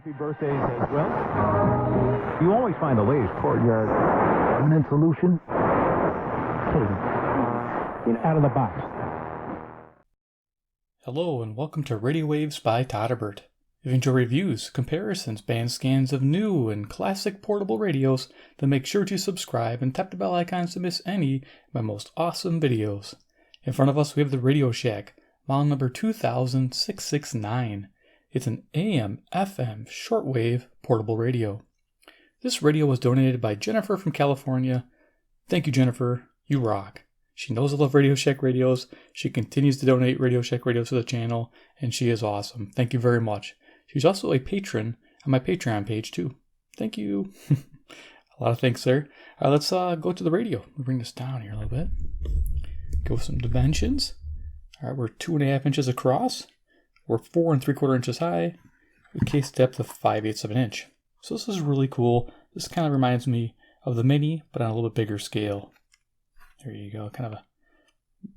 Happy birthdays as well. You always find the latest courtyard permanent solution. Out of the box. Hello and welcome to Radio Waves by Todderbert. If you enjoy reviews, comparisons, band scans of new and classic portable radios, then make sure to subscribe and tap the bell icons to miss any of my most awesome videos. In front of us we have the Radio Shack, model number 20669. It's an AM FM Shortwave portable radio. This radio was donated by Jennifer from California. Thank you, Jennifer. You rock. She knows I love Radio Shack radios. She continues to donate Radio Shack radios to the channel, and she is awesome. Thank you very much. She's also a patron on my Patreon page, too. Thank you. A lot of thanks there. All right, let's go to the radio. We'll bring this down here a little bit. Go with some dimensions. All right, we're 2.5 inches across. We're 4 3/4 inches high, with case depth of 5/8 of an inch. So this is really cool. This kind of reminds me of the Mini, but on a little bit bigger scale. There you go, kind of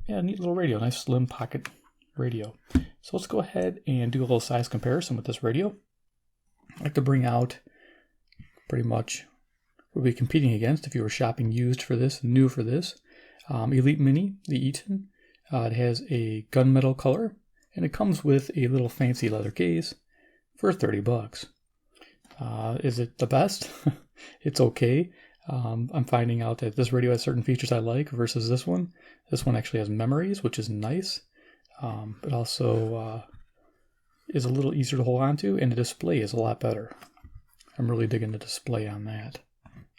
a neat little radio, nice slim pocket radio. So let's go ahead and do a little size comparison with this radio. I like to bring out pretty much what we'll be competing against if you were shopping used for this, new for this. Elite Mini, the Eaton. It has a gunmetal color. And it comes with a little fancy leather case for $30. Is it the best? It's okay. I'm finding out that this radio has certain features I like versus this one. This one actually has memories, which is nice. It also is a little easier to hold on to, and the display is a lot better. I'm really digging the display on that.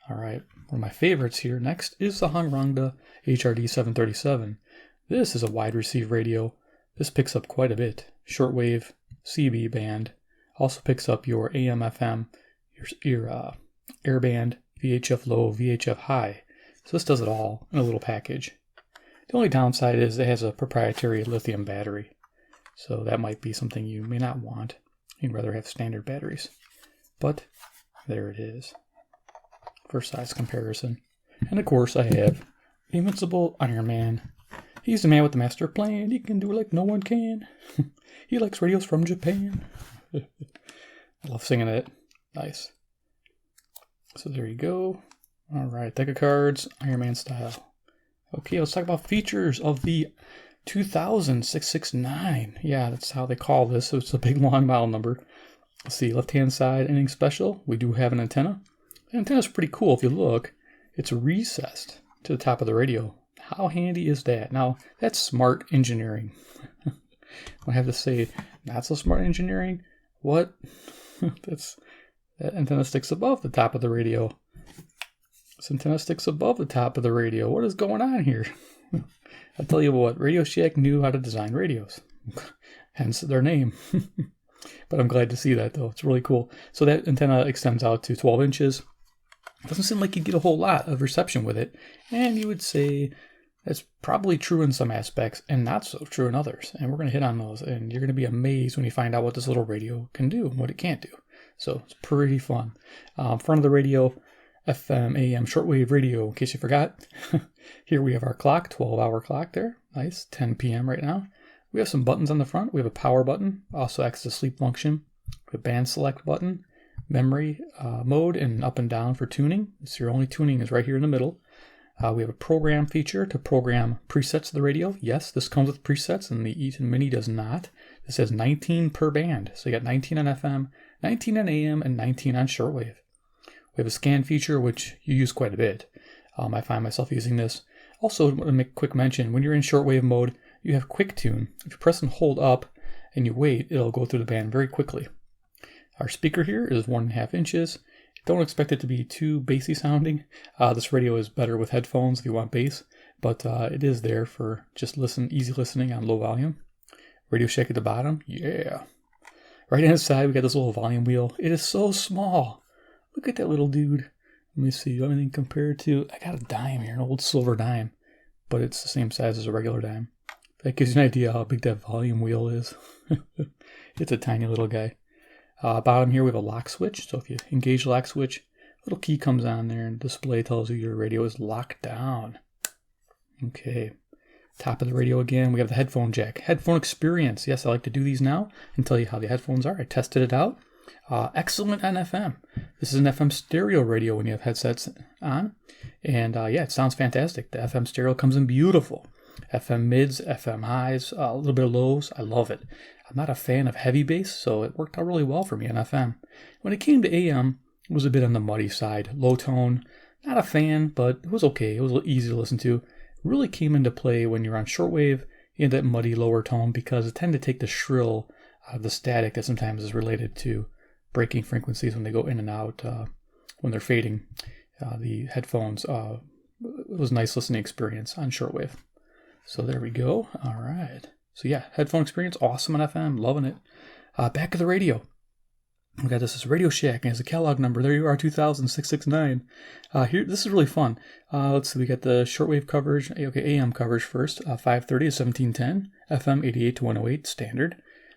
All right, one of my favorites here next is the Hangrangda HRD 737. This is a wide receive radio. This picks up quite a bit. Shortwave, CB band. Also picks up your AM, FM, your airband, VHF low, VHF high. So this does it all in a little package. The only downside is it has a proprietary lithium battery. So that might be something you may not want. You'd rather have standard batteries. But there it is. For size comparison. And of course I have the Invincible Iron Man. He's the man with the master plan. He can do it like no one can. He likes radios from Japan. I love singing it. Nice. So there you go. All right, deck of cards, Iron Man style. Okay, let's talk about features of the 20669. Yeah, that's how they call this. So it's a big long model number. Let's see, left-hand side, anything special? We do have an antenna. The antenna's pretty cool. If you look, it's recessed to the top of the radio. How handy is that? Now, that's smart engineering. I have to say, not so smart engineering. What? That antenna sticks above the top of the radio. This antenna sticks above the top of the radio. What is going on here? I'll tell you what, Radio Shack knew how to design radios. Hence their name. But I'm glad to see that, though. It's really cool. So that antenna extends out to 12 inches. Doesn't seem like you get a whole lot of reception with it. And you would say that's probably true in some aspects and not so true in others. And we're going to hit on those. And you're going to be amazed when you find out what this little radio can do and what it can't do. So it's pretty fun. Front of the radio, FM, AM, shortwave radio, in case you forgot. Here we have our clock, 12-hour clock there. Nice, 10 p.m. right now. We have some buttons on the front. We have a power button, also acts as a sleep function. We have a band select button, memory mode, and up and down for tuning. So your only tuning is right here in the middle. We have a program feature to program presets of the radio. Yes, this comes with presets, and the Eaton Mini does not. This has 19 per band. So you got 19 on FM, 19 on AM, and 19 on shortwave. We have a scan feature, which you use quite a bit. I find myself using this. Also, to make a quick mention, when you're in shortwave mode, you have quick tune. If you press and hold up and you wait, it'll go through the band very quickly. Our speaker here is 1.5 inches. Don't expect it to be too bassy sounding. This radio is better with headphones if you want bass, but it is there for just easy listening on low volume. Radio Shack at the bottom, yeah. Right hand side, we got this little volume wheel. It is so small. Look at that little dude. Let me see, everything compared to, I got a dime here, an old silver dime, but it's the same size as a regular dime. That gives you an idea how big that volume wheel is. It's a tiny little guy. Bottom here we have a lock switch. So if you engage the lock switch, a little key comes on there and display tells you your radio is locked down. Okay. Top of the radio again, we have the headphone jack. Headphone experience. Yes, I like to do these now and tell you how the headphones are. I tested it out. Excellent on FM. This is an FM stereo radio when you have headsets on. And yeah, it sounds fantastic. The FM stereo comes in beautiful. FM mids, FM highs, a little bit of lows. I love it. I'm not a fan of heavy bass, so it worked out really well for me on FM. When it came to AM, it was a bit on the muddy side. Low tone, not a fan, but it was okay. It was easy to listen to. It really came into play when you're on shortwave in that muddy lower tone because it tended to take the shrill out of the static that sometimes is related to breaking frequencies when they go in and out, when they're fading. The headphones, it was a nice listening experience on shortwave. So there we go. All right. So yeah, headphone experience, awesome on FM, loving it. Back to the radio. We got this is Radio Shack, and it's a catalog number. There you are, 20669. Here, this is really fun. Let's see, we got the shortwave coverage. Okay, AM coverage first. 530 to 1710, FM 88 to 108, standard.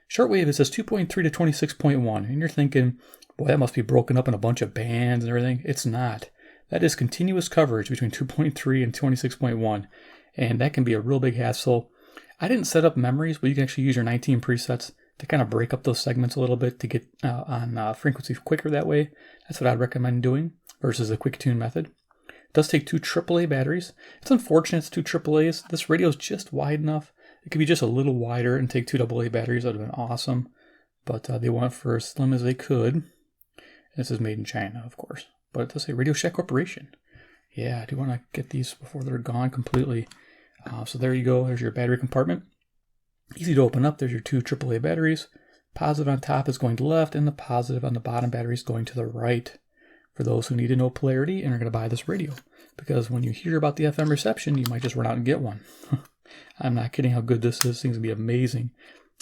Shortwave, it says 2.3 to 26.1, and you're thinking, boy, that must be broken up in a bunch of bands and everything. It's not. That is continuous coverage between 2.3 and 26.1, and that can be a real big hassle. I didn't set up memories, but you can actually use your 19 presets to kind of break up those segments a little bit to get on frequency quicker that way. That's what I'd recommend doing versus the quick tune method. It does take 2 AAA batteries. It's unfortunate it's 2 AAAs. This radio is just wide enough. It could be just a little wider and take 2 AA batteries. That would have been awesome. But they went for as slim as they could. This is made in China, of course. But it does say Radio Shack Corporation. Yeah, I do want to get these before they're gone completely. So there you go. There's your battery compartment. Easy to open up. There's your 2 AAA batteries. Positive on top is going to left, and the positive on the bottom battery is going to the right. For those who need to know polarity and are going to buy this radio. Because when you hear about the FM reception, you might just run out and get one. I'm not kidding how good this is. This thing's going to be amazing.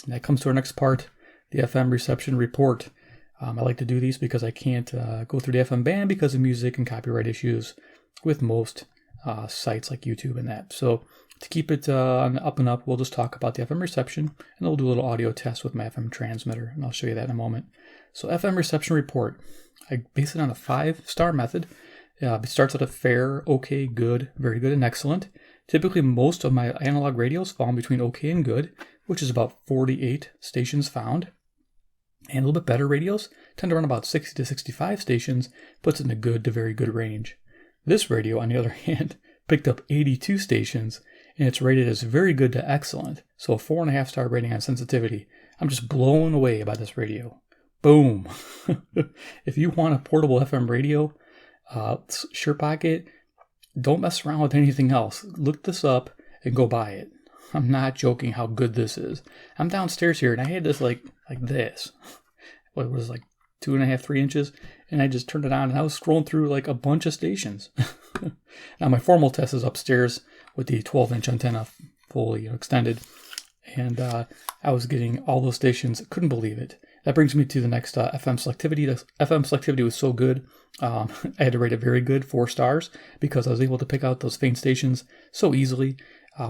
And that comes to our next part, the FM reception report. I like to do these because I can't go through the FM band because of music and copyright issues with most sites like YouTube and that. So to keep it on the up and up, we'll just talk about the FM reception, and then we'll do a little audio test with my FM transmitter, and I'll show you that in a moment. So FM reception report. I base it on a 5-star method. It starts at a fair, okay, good, very good, and excellent. Typically, most of my analog radios fall between okay and good, which is about 48 stations found. And a little bit better radios tend to run about 60 to 65 stations, puts it in a good to very good range. This radio, on the other hand, picked up 82 stations, and it's rated as very good to excellent, so a 4.5-star rating on sensitivity. I'm just blown away by this radio. Boom! If you want a portable FM radio, SurePocket, don't mess around with anything else. Look this up and go buy it. I'm not joking how good this is. I'm downstairs here, and I had this like this. What was it, like 2.5, 3 inches? And I just turned it on, and I was scrolling through like a bunch of stations. Now, my formal test is upstairs with the 12-inch antenna fully extended. And I was getting all those stations. Couldn't believe it. That brings me to the next FM selectivity. The FM selectivity was so good. I had to rate it very good, 4 stars, because I was able to pick out those faint stations so easily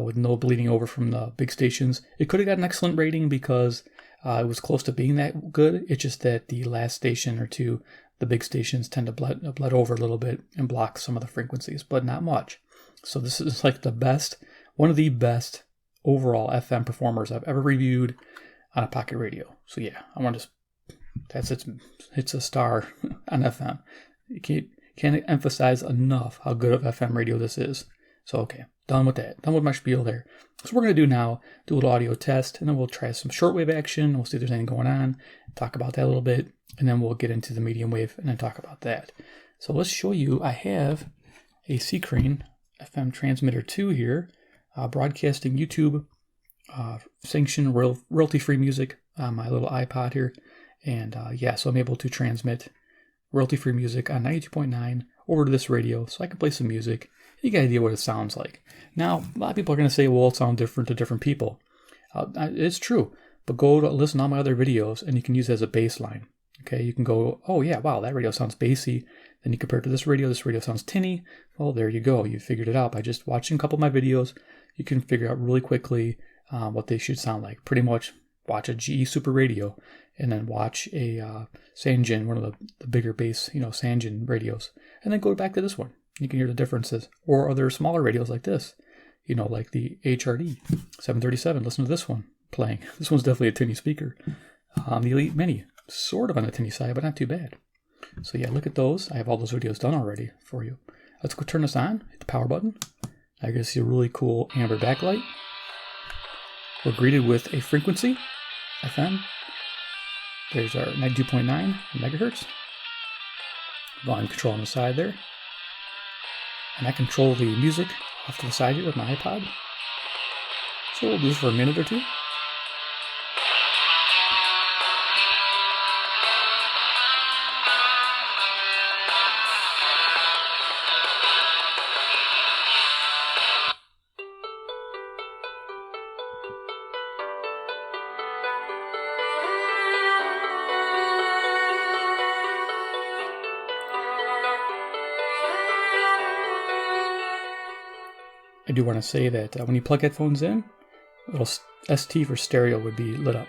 with no bleeding over from the big stations. It could have got an excellent rating because it was close to being that good. It's just that the last station or two, the big stations tend to bled over a little bit and block some of the frequencies, but not much. So this is like the best, one of the best overall FM performers I've ever reviewed on a pocket radio. So yeah, I want to, it's a star on FM. You can't emphasize enough how good of FM radio this is. So okay, done with that. Done with my spiel there. So what we're going to do now, do a little audio test, and then we'll try some shortwave action. We'll see if there's anything going on, talk about that a little bit, and then we'll get into the medium wave and then talk about that. So let's show you, I have a C-Crane FM transmitter 2 here, broadcasting YouTube sanctioned royalty-free music on my little iPod here. And yeah, so I'm able to transmit royalty-free music on 92.9 over to this radio so I can play some music. You get an idea what it sounds like. Now, a lot of people are going to say, well, it sounds different to different people. It's true, but go to listen to all my other videos and you can use it as a baseline. Okay, you can go, oh yeah, wow, that radio sounds bassy. Then you compare it to this radio sounds tinny. Well, there you go. You figured it out by just watching a couple of my videos. You can figure out really quickly what they should sound like. Pretty much watch a GE Super Radio and then watch a Sanjin, one of the bigger bass, Sanjin radios, and then go back to this one. You can hear the differences. Or other smaller radios like this, like the HRD 737. Listen to this one playing. This one's definitely a tinny speaker. The Elite Mini, sort of on the tinny side, but not too bad. So yeah, look at those. I have all those videos done already for you. Let's go turn this on, hit the power button. Now you're going to see a really cool amber backlight. We're greeted with a frequency, FM. There's our 92.9 megahertz. Volume control on the side there. And I control the music off to the side here with my iPod. So we'll do this for a minute or two. I do want to say that when you plug headphones in, a little ST for stereo would be lit up.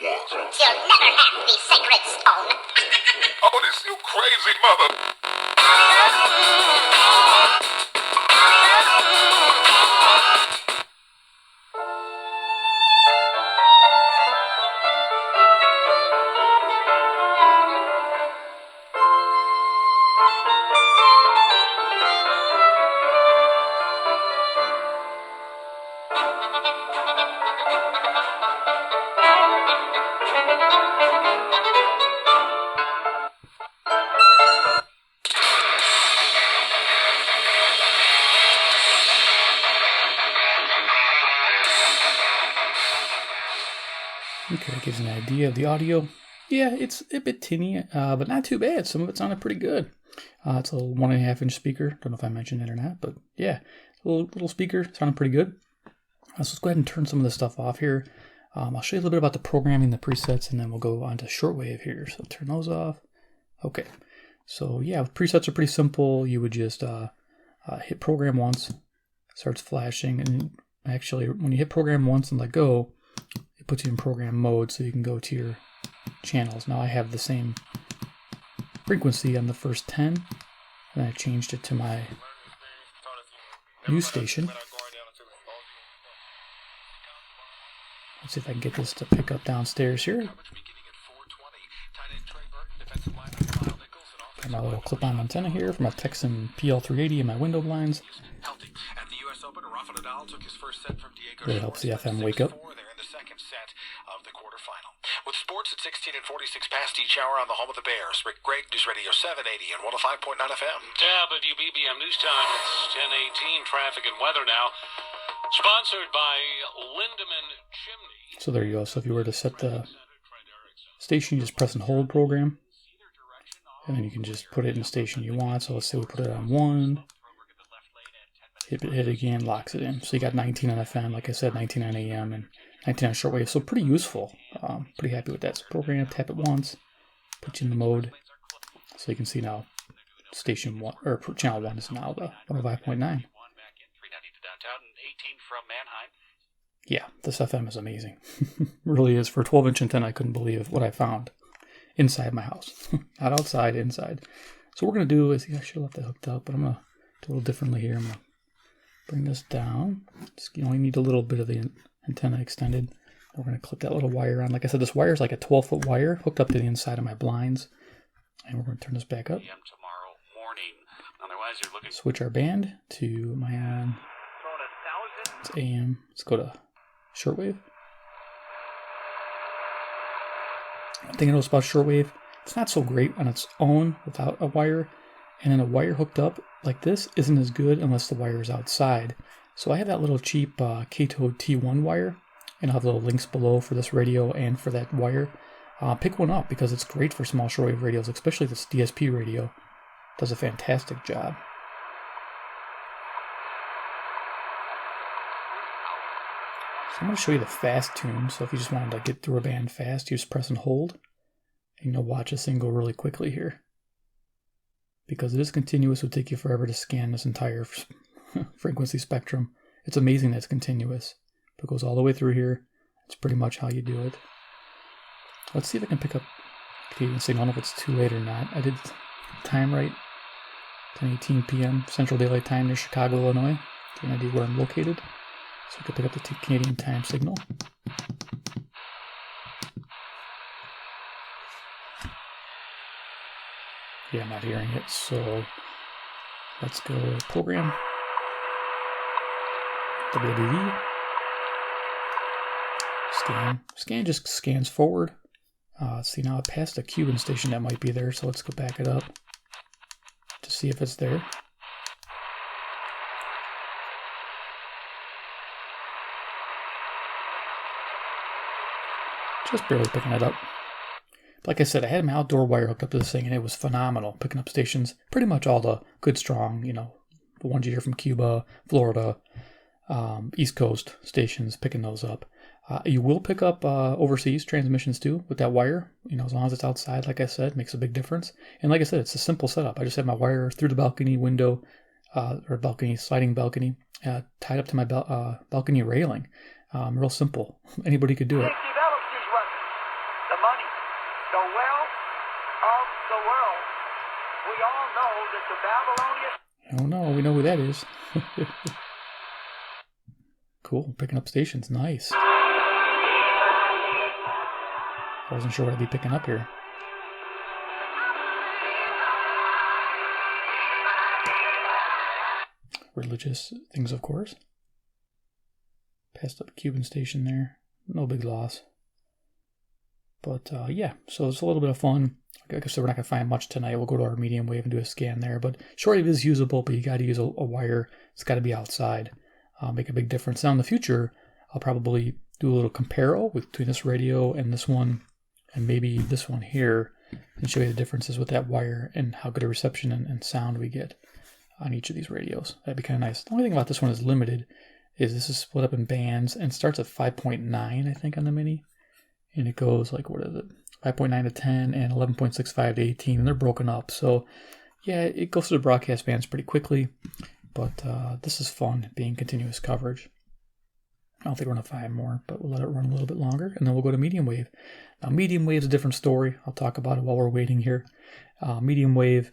You'll never have the sacred stone. Oh, this you crazy mother. Okay, that gives an idea of the audio. Yeah, it's a bit tinny, but not too bad. Some of it sounded pretty good. It's a little 1.5-inch speaker. Don't know if I mentioned that or not, but yeah, a little speaker, sounded pretty good. So let's go ahead and turn some of this stuff off here. I'll show you a little bit about the programming, the presets, and then we'll go on to shortwave here. So turn those off. Okay, so yeah, presets are pretty simple. You would just hit program once, starts flashing, and actually when you hit program once and let go, it puts you in program mode so you can go to your channels. Now I have the same frequency on the first 10, and I changed it to my news station. Let's see if I can get this to pick up downstairs here. Got my little clip-on antenna here from a Texan PL380 in my window blinds. Really helps the FM wake up. With sports at 16 and 46 past each hour on the home of the Bears, Rick Gregg, News Radio 780 and 105.9 FM. WBBM News Time. It's 10:18. Traffic and weather now. Sponsored by Lindemann Chimney. So there you go. So if you were to set the station, you just press and hold program. And then you can just put it in the station you want. So let's say we put it on 1. Hit it again, locks it in. So you got 19 on FM, like I said, 19 on AM, and 19 on shortwave. So pretty useful. Pretty happy with that. So program, tap it once, put you in the mode. So you can see now station 1, or channel 1 is now the 105.9. Yeah, this FM is amazing. Really is. For a 12-inch antenna, I couldn't believe what I found inside my house. Not outside, inside. So what we're going to do is, I should have left that hooked up, but I'm going to do a little differently here. I'm going to bring this down. You only need a little bit of the antenna extended. We're going to clip that little wire on. Like I said, this wire is like a 12-foot wire hooked up to the inside of my blinds. And we're going to turn this back up. Tomorrow morning. Otherwise, you're looking. Switch our band to my it's AM. Let's go to shortwave. One thing I noticed about shortwave, it's not so great on its own without a wire. And then a wire hooked up like this isn't as good unless the wire is outside. So I have that little cheap Kato T1 wire. And I'll have little links below for this radio and for that wire. Pick one up because it's great for small shortwave radios, especially this DSP radio. Does a fantastic job. So I'm going to show you the fast tune. So if you just wanted to get through a band fast, you just press and hold. And you'll watch this thing go really quickly here. Because it is continuous, it would take you forever to scan this entire frequency spectrum. It's amazing that it's continuous. It goes all the way through here. It's pretty much how you do it. Let's see if I can pick up Canadian signal. I don't know if it's too late or not. I did time right. 10:18 p.m. Central Daylight Time near Chicago, Illinois. Get an idea where I'm located. So I can pick up the Canadian time signal. Yeah, I'm not hearing it. So let's go program. WDV. Scan just scans forward. See, now it passed a Cuban station that might be there, so let's go back it up to see if it's there. Just barely picking it up. Like I said, I had my outdoor wire hooked up to this thing, and it was phenomenal, picking up stations. Pretty much all the good, strong, the ones you hear from Cuba, Florida, East Coast stations, picking those up. You will pick up overseas transmissions too with that wire. As long as it's outside, like I said, makes a big difference. And like I said, it's a simple setup. I just have my wire through the balcony window, sliding balcony, tied up to my balcony railing. Real simple. Anybody could do it. Developed these weapons. The money, the wealth of the world. We all know that the Babylonians. Oh no, we know who that is. Cool, picking up stations, nice. I wasn't sure what I'd be picking up here. Religious things, of course. Passed up a Cuban station there. No big loss. But yeah, so it's a little bit of fun. Like I said, we're not going to find much tonight. We'll go to our medium wave and do a scan there. But shortwave is usable, but you got to use a wire. It's got to be outside. Make a big difference. Now in the future, I'll probably do a little comparo between this radio and this one, and maybe this one here, and show you the differences with that wire and how good a reception and sound we get on each of these radios. That'd be kind of nice. The only thing about this one is limited is this is split up in bands and starts at 5.9, I think, on the Mini. And it goes like, 5.9 to 10 and 11.65 to 18, and they're broken up. So yeah, it goes through the broadcast bands pretty quickly, but this is fun, being continuous coverage. I don't think we're going to find more, but we'll let it run a little bit longer, and then we'll go to medium wave. Now, medium wave is a different story. I'll talk about it while we're waiting here. Medium wave,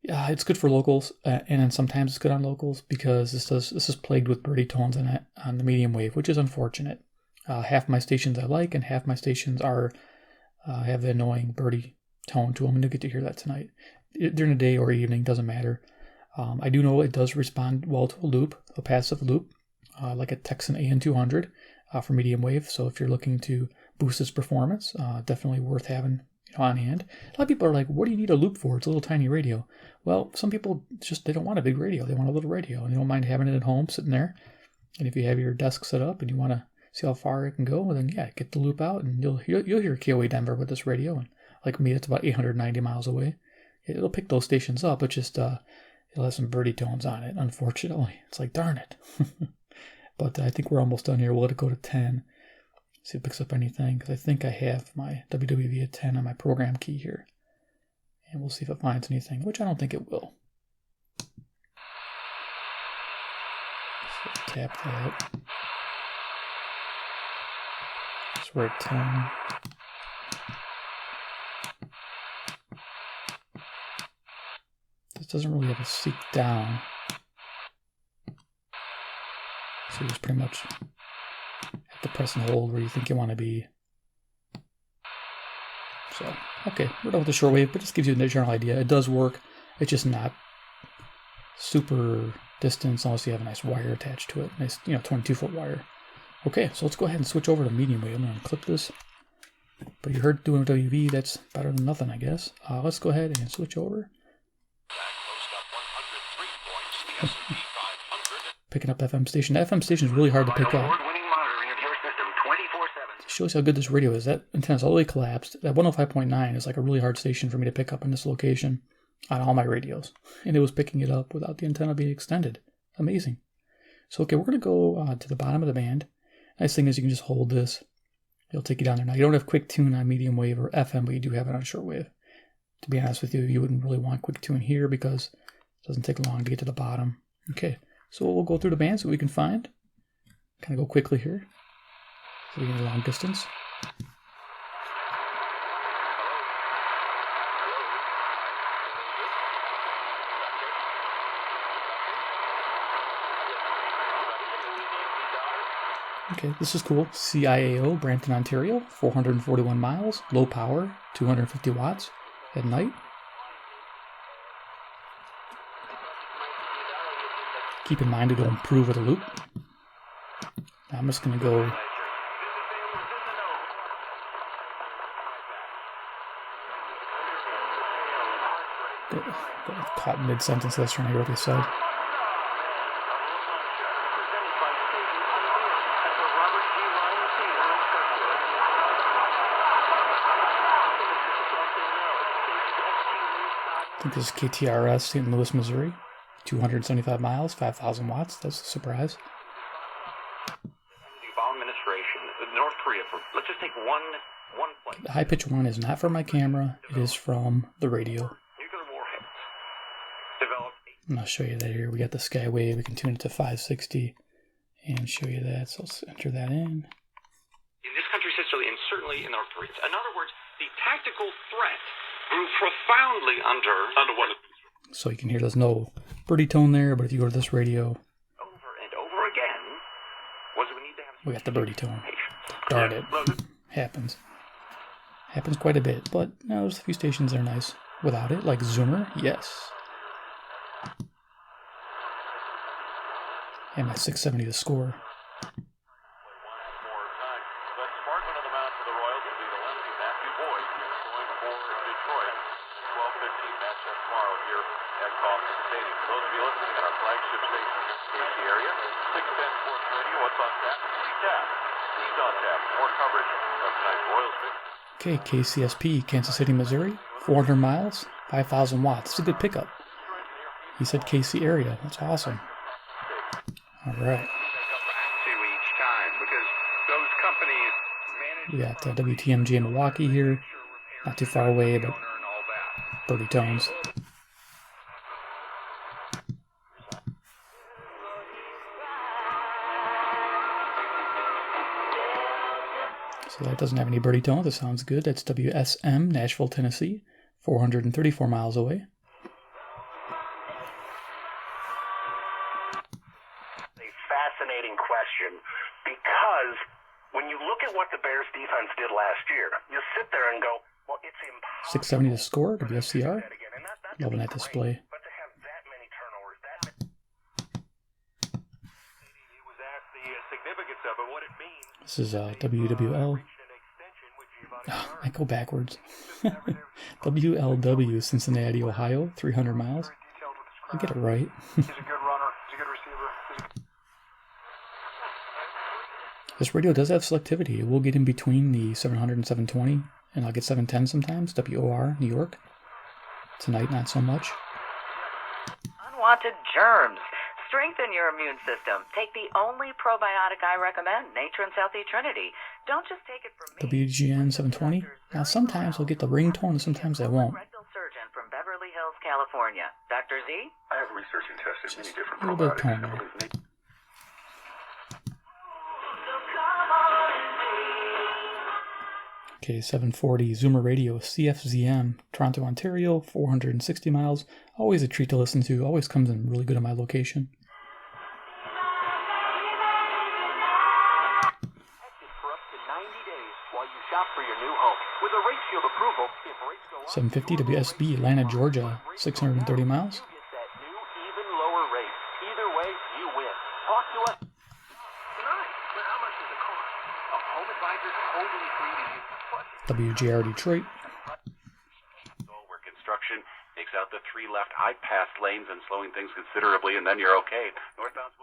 it's good for locals, and then sometimes it's good on locals because this is plagued with birdie tones on the medium wave, which is unfortunate. Half my stations I like, and half my stations have the annoying birdie tone to them, and you'll get to hear that tonight. During the day or evening, doesn't matter. I do know it does respond well to a loop, a passive loop, like a Texan AN200 for medium wave. So if you're looking to boost its performance, definitely worth having on hand. A lot of people are like, what do you need a loop for? It's a little tiny radio. Well, some people they don't want a big radio. They want a little radio, and they don't mind having it at home sitting there. And if you have your desk set up and you want to see how far it can go, well, then yeah, get the loop out, and you'll hear KOA Denver with this radio. And like me, it's about 890 miles away. It'll pick those stations up. It just it'll have some birdie tones on it, unfortunately. It's like, darn it. But I think we're almost done here. We'll let it go to 10. See if it picks up anything, because I think I have my WWV at 10 on my program key here. And we'll see if it finds anything, which I don't think it will. So tap that. So we're at 10. doesn't really have a seek down. So you just pretty much have to press and hold where you think you want to be. So, okay, we're done with the shortwave, but just gives you a general idea. It does work. It's just not super distance unless you have a nice wire attached to it. Nice, 22-foot wire. Okay, so let's go ahead and switch over to medium wave. I'm going to clip this. But you heard doing WV, that's better than nothing, I guess. Let's go ahead and switch over. Picking up FM station. The FM station is really hard to pick up. It shows how good this radio is. That antenna's all the way collapsed. That 105.9 is like a really hard station for me to pick up in this location on all my radios. And it was picking it up without the antenna being extended. Amazing. So, okay, we're going to go to the bottom of the band. Nice thing is you can just hold this. It'll take you down there. Now, you don't have quick tune on medium wave or FM, but you do have it on shortwave. To be honest with you, you wouldn't really want quick tune here because it doesn't take long to get to the bottom. Okay, so we'll go through the band so we can find. Kind of go quickly here so we get a long distance. Okay, this is cool. CIAO, Brampton, Ontario, 441 miles, low power, 250 watts at night. Keep in mind it'll improve with a loop. Now I'm just going to go. Got caught mid-sentence. I was trying to hear what they said. I think this is KTRS, St. Louis, Missouri. 275 miles, 5,000 watts. That's a surprise. Administration, North Korea. Let's just take one place. The high pitch one is not from my camera. It is from the radio. Nuclear warheads. Developed. And I'll show you that here. We got the Skywave. We can tune it to 560 and show you that. So let's enter that in. In this country's history, and certainly in North Korea. In other words, the tactical threat grew profoundly under what. So you can hear there's no birdie tone there, but if you go to this radio, over and over again, was we need to have. We got the birdie tone. Darn it. Happens quite a bit, but no, there's a few stations that are nice without it, like Zoomer, yes. And my 670 to score. Okay, KCSP, Kansas City, Missouri, 400 miles, 5,000 watts. It's a good pickup. He said KC area. That's awesome. All right. We got WTMG in Milwaukee here. Not too far away, but birdie tones. So that doesn't have any birdie tone. That sounds good. That's WSM, Nashville, Tennessee, 434 miles away. A fascinating question, because when you look at what the Bears defense did last year, you sit there and go, well, it's impossible. 670 to score, WSCR. Loving that display. But to have that many turnovers, he was asked the significance of it, what it means. This is WWL. Oh, I go backwards. WLW, Cincinnati, Ohio, 300 miles. I get it right. He's a good runner. He's a good receiver. This radio does have selectivity. It will get in between the 700 and 720, and I'll get 710 sometimes. WOR, New York. Tonight, not so much. Unwanted germs. Strengthen your immune system. Take the only probiotic I recommend, Natron's Healthy Trinity. Don't just take it from me. WGN 720. Now, sometimes I'll get the ringtone, and sometimes I won't. Rectal surgeon from Beverly Hills, California. Dr. Z? I have researched and tested many different A little bit of tone there. Okay, Okay, 740 Zoomer Radio CFZM, Toronto, Ontario, 460 miles. Always a treat to listen to. Always comes in really good on my location. 750 WSB, Atlanta, Georgia, 630 miles. WGR Detroit. Where construction takes out the 3 left high pass lanes and slowing things considerably, and then you're okay.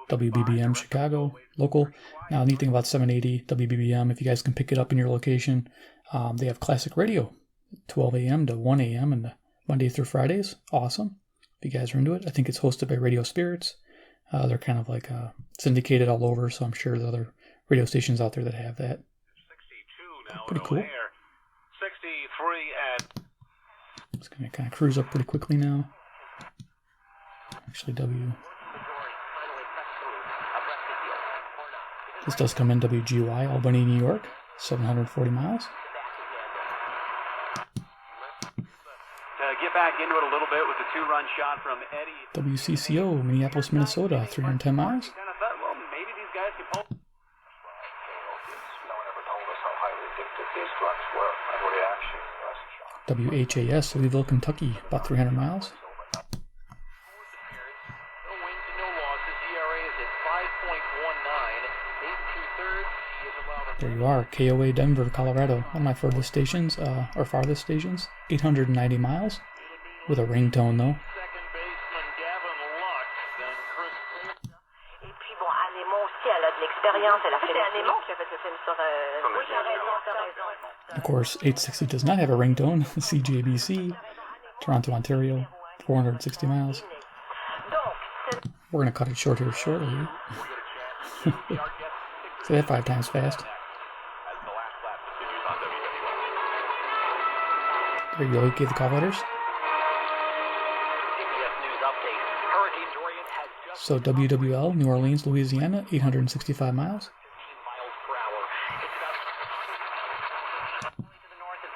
WBBM Chicago, local. Now, neat thing about 780 WBBM, if you guys can pick it up in your location, they have classic radio, 12 a.m. to 1 a.m. and Monday through Fridays. Awesome. If you guys are into it, I think it's hosted by Radio Spirits. They're kind of like syndicated all over, so I'm sure there's other radio stations out there that have that. 62 now. Pretty cool. 63 at. It's going to kind of cruise up pretty quickly now. Actually, This does come in WGY, Albany, New York, 740 miles. Get back into it a little bit with the 2-run shot from Eddie. WCCO, Minneapolis, Minnesota, 310 miles. Well, maybe these guys can pull. No one ever told us how highly addictive these drugs were and what reaction was. WHAS, Louisville, Kentucky, about 300 miles. No wins and no losses. ERA is at 5.19. 8 2/3. There you are, KOA Denver, Colorado, one of my furthest stations, or farthest stations, 890 miles, with a ringtone though. Second baseman Gavin Lux, then Chris. Et puis bon, Anémon aussi, elle a de l'expérience. Elle a fait Anémon qui a fait ce film sur... Oui, t'as raison. Of course, 860 does not have a ringtone. CJBC, Toronto, Ontario, 460 miles. We're going to cut it short here shortly. Say that 5 times fast. There you go, he gave the call letters. So WWL, New Orleans, Louisiana, 865 miles.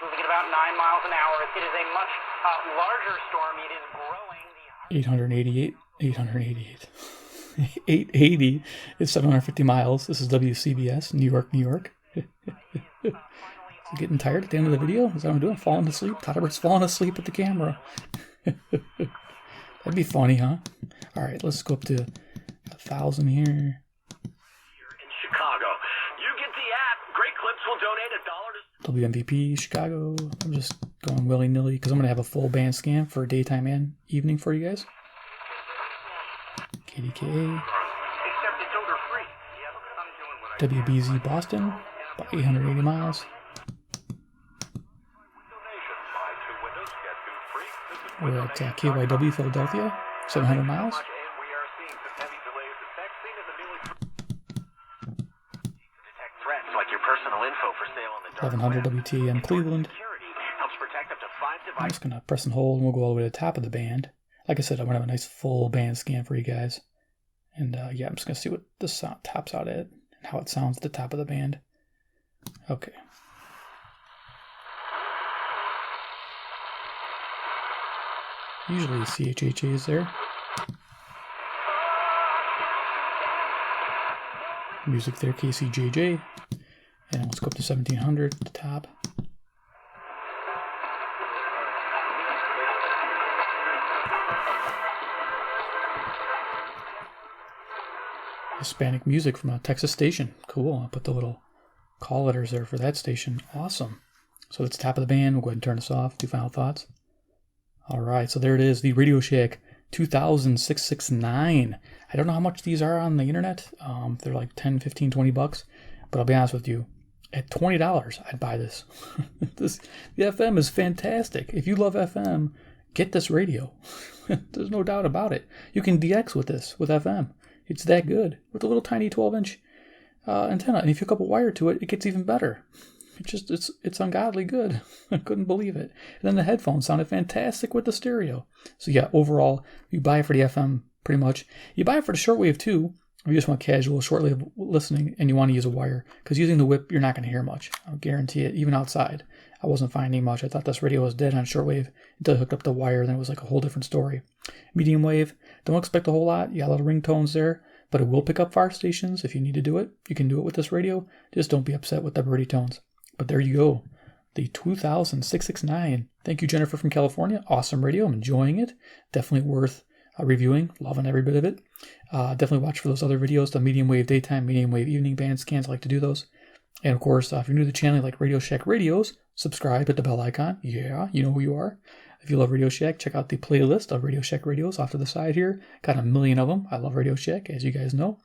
Moving at about 9 miles an hour. It is a much larger storm. It is growing. 880 is 750 miles. This is WCBS, New York, New York. Getting tired at the end of the video? Is that what I'm doing? Falling asleep? Todderbert's falling asleep at the camera. That'd be funny, huh? Alright, let's go up to 1,000 here. Here in Chicago. You get the app. Great Clips will donate $1 to WMVP, Chicago. I'm just going willy-nilly because I'm going to have a full band scan for daytime and evening for you guys. KDKA. Except it's odor-free. Yep, I'm doing what I WBZ Boston, about 880 miles. We're at KYW Philadelphia, 700 miles. 1100 WTAM Cleveland. I'm just going to press and hold and we'll go all the way to the top of the band. Like I said, I'm going to have a nice full band scan for you guys. And yeah, I'm just going to see what this sound tops out at and how it sounds at the top of the band. Okay. Usually CHHA is there. Music there, KCJJ. And let's go up to 1700 at the top. Hispanic music from a Texas station. Cool. I'll put the little call letters there for that station. Awesome. So that's the top of the band. We'll go ahead and turn this off. Do final thoughts. Alright, so there it is. The Radio Shack 2669. I don't know how much these are on the internet. They're like 10, 15, 20 bucks. But I'll be honest with you. At $20, I'd buy this. The FM is fantastic. If you love FM, get this radio. There's no doubt about it. You can DX with this, with FM. It's that good. With a little tiny 12-inch antenna. And if you hook up a wire to it, it gets even better. It's ungodly good. I couldn't believe it. And then the headphones sounded fantastic with the stereo. So yeah, overall, you buy it for the FM, pretty much. You buy it for the shortwave too. If you just want casual shortwave listening and you want to use a wire. Because using the whip, you're not going to hear much. I'll guarantee it, even outside. I wasn't finding much. I thought this radio was dead on shortwave until I hooked up the wire, then it was like a whole different story. Medium wave, don't expect a whole lot. You got a lot of ringtones there, but it will pick up far stations if you need to do it. You can do it with this radio. Just don't be upset with the birdie tones. But there you go. The 2000-669. Thank you, Jennifer from California. Awesome radio. I'm enjoying it. Definitely worth reviewing. Loving every bit of it. Definitely watch for those other videos, the medium wave daytime, medium wave evening band scans. I like to do those. And of course, if you're new to the channel, like Radio Shack Radios, subscribe, hit the bell icon. Yeah, you know who you are. If you love Radio Shack, check out the playlist of Radio Shack Radios off to the side here. Got a million of them. I love Radio Shack, as you guys know.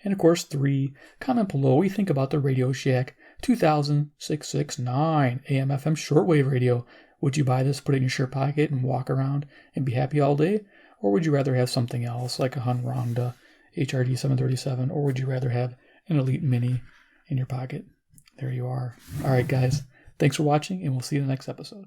And of course, 3, comment below what you think about the Radio Shack 2000-669 AM FM Shortwave radio. Would you buy this, put it in your shirt pocket, and walk around and be happy all day? Or would you rather have something else, like a Hunronda HRD 737? Or would you rather have an Elite Mini in your pocket? There you are. All right, guys. Thanks for watching, and we'll see you in the next episode.